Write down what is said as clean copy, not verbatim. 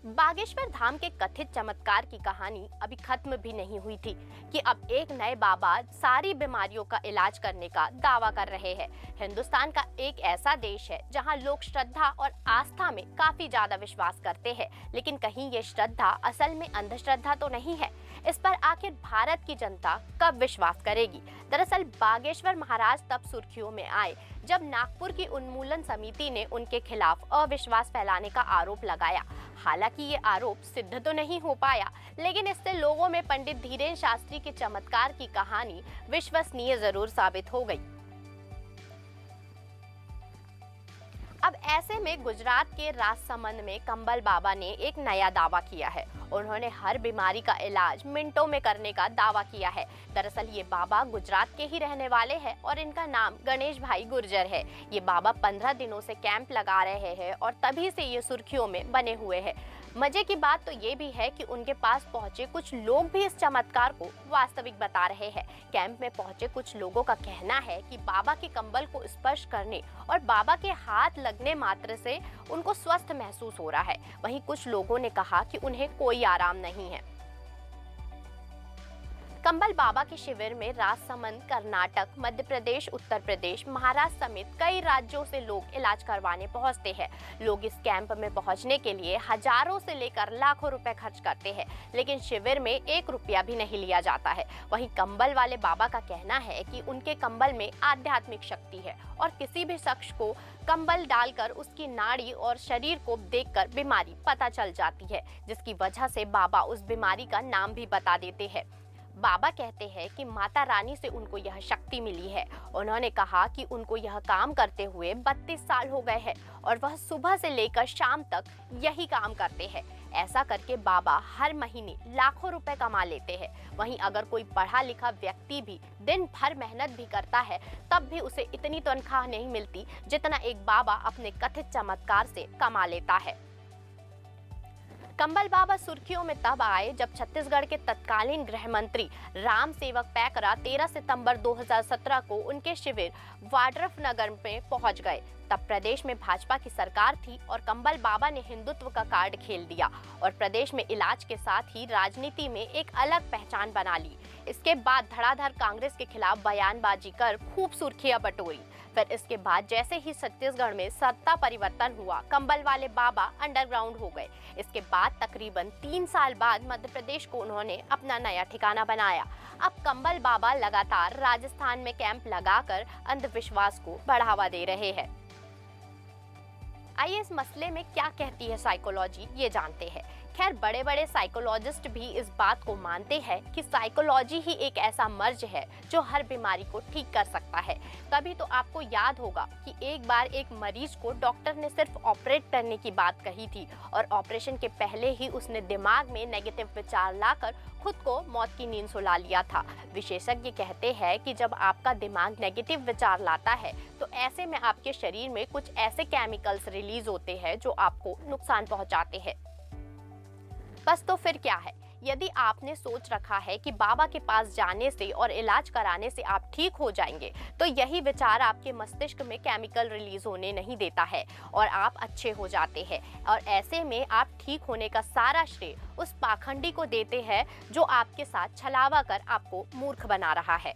बागेश्वर धाम के कथित चमत्कार की कहानी अभी खत्म भी नहीं हुई थी कि अब एक नए बाबा सारी बीमारियों का इलाज करने का दावा कर रहे हैं। हिंदुस्तान का एक ऐसा देश है जहां लोग श्रद्धा और आस्था में काफी ज्यादा विश्वास करते हैं, लेकिन कहीं ये श्रद्धा असल में अंधश्रद्धा तो नहीं है। इस पर आखिर भारत की जनता कब विश्वास करेगी? दरअसल बागेश्वर महाराज तब सुर्खियों में आए जब नागपुर की उन्मूलन समिति ने उनके खिलाफ अविश्वास फैलाने का आरोप लगाया। हालांकि ये आरोप सिद्ध तो नहीं हो पाया, लेकिन इससे लोगों में पंडित धीरेन शास्त्री के चमत्कार की कहानी विश्वसनीय जरूर साबित हो गई। अब ऐसे में गुजरात के राजसमंद में कंबल बाबा ने एक नया दावा किया है। उन्होंने हर बीमारी का इलाज मिनटों में करने का दावा किया है। दरअसल ये बाबा गुजरात के ही रहने वाले हैं और इनका नाम गणेश भाई गुर्जर है। ये बाबा 15 दिनों से कैंप लगा रहे हैं और तभी से ये सुर्खियों में बने हुए हैं। मजे की बात तो ये भी है कि उनके पास पहुंचे कुछ लोग भी इस चमत्कार को वास्तविक बता रहे हैं। कैंप में पहुंचे कुछ लोगों का कहना है कि बाबा के कंबल को स्पर्श करने और बाबा के हाथ लगने मात्र से उनको स्वस्थ महसूस हो रहा है। वहीं कुछ लोगों ने कहा कि उन्हें कोई आराम नहीं है। कंबल बाबा के शिविर में राजसमंद, कर्नाटक, मध्य प्रदेश, उत्तर प्रदेश, महाराष्ट्र समेत कई राज्यों से लोग इलाज करवाने पहुंचते हैं। लोग इस कैंप में पहुंचने के लिए हजारों से लेकर लाखों रुपए खर्च करते हैं, लेकिन शिविर में 1 रुपया भी नहीं लिया जाता है। वहीं कंबल वाले बाबा का कहना है कि उनके कंबल में आध्यात्मिक शक्ति है और किसी भी शख्स को कंबल डालकर उसकी नाड़ी और शरीर को देखकर बीमारी पता चल जाती है, जिसकी वजह से बाबा उस बीमारी का नाम भी बता देते हैं। बाबा कहते हैं कि माता रानी से उनको यह शक्ति मिली है। उन्होंने कहा कि उनको यह काम करते हुए 32 साल हो गए हैं और वह सुबह से लेकर शाम तक यही काम करते हैं। ऐसा करके बाबा हर महीने लाखों रुपए कमा लेते हैं। वहीं अगर कोई पढ़ा लिखा व्यक्ति भी दिन भर मेहनत भी करता है, तब भी उसे इतनी तनख्वाह नहीं मिलती जितना एक बाबा अपने कथित चमत्कार से कमा लेता है। कंबल बाबा सुर्खियों में तब आए जब छत्तीसगढ़ के तत्कालीन गृह मंत्री राम सेवक पैकरा 13 सितंबर 2017 को उनके शिविर वाड्रफ नगर में पहुंच गए। तब प्रदेश में भाजपा की सरकार थी और कंबल बाबा ने हिंदुत्व का कार्ड खेल दिया और प्रदेश में इलाज के साथ ही राजनीति में एक अलग पहचान बना ली। इसके बाद धड़ाधड़ कांग्रेस के खिलाफ बयानबाजी कर खूब सुर्खियां बटोरी। फिर इसके बाद जैसे ही छत्तीसगढ़ में सत्ता परिवर्तन हुआ, कंबल वाले बाबा अंडरग्राउंड हो गए। इसके बाद तकरीबन 3 साल बाद मध्य प्रदेश को उन्होंने अपना नया ठिकाना बनाया। अब कंबल बाबा लगातार राजस्थान में कैंप लगाकर अंधविश्वास को बढ़ावा दे रहे हैं। आइए इस मसले में क्या कहती है साइकोलॉजी, ये जानते हैं। खैर, बड़े बड़े साइकोलॉजिस्ट भी इस बात को मानते हैं कि साइकोलॉजी ही एक ऐसा मर्ज है जो हर बीमारी को ठीक कर सकता है। तभी तो आपको याद होगा कि एक बार एक मरीज को डॉक्टर ने सिर्फ ऑपरेट करने की बात कही थी और ऑपरेशन के पहले ही उसने दिमाग में नेगेटिव विचार लाकर खुद को मौत की नींद सुला लिया था। विशेषज्ञ कहते हैं कि जब आपका दिमाग नेगेटिव विचार लाता है तो ऐसे में आपके शरीर में कुछ ऐसे केमिकल्स रिलीज होते हैं जो आपको नुकसान पहुंचाते हैं। बस तो फिर क्या है, यदि आपने सोच रखा है कि बाबा के पास जाने से और इलाज कराने से आप ठीक हो जाएंगे, तो यही विचार आपके मस्तिष्क में केमिकल रिलीज होने नहीं देता है और आप अच्छे हो जाते हैं। और ऐसे में आप ठीक होने का सारा श्रेय उस पाखंडी को देते हैं जो आपके साथ छलावा कर आपको मूर्ख बना रहा है।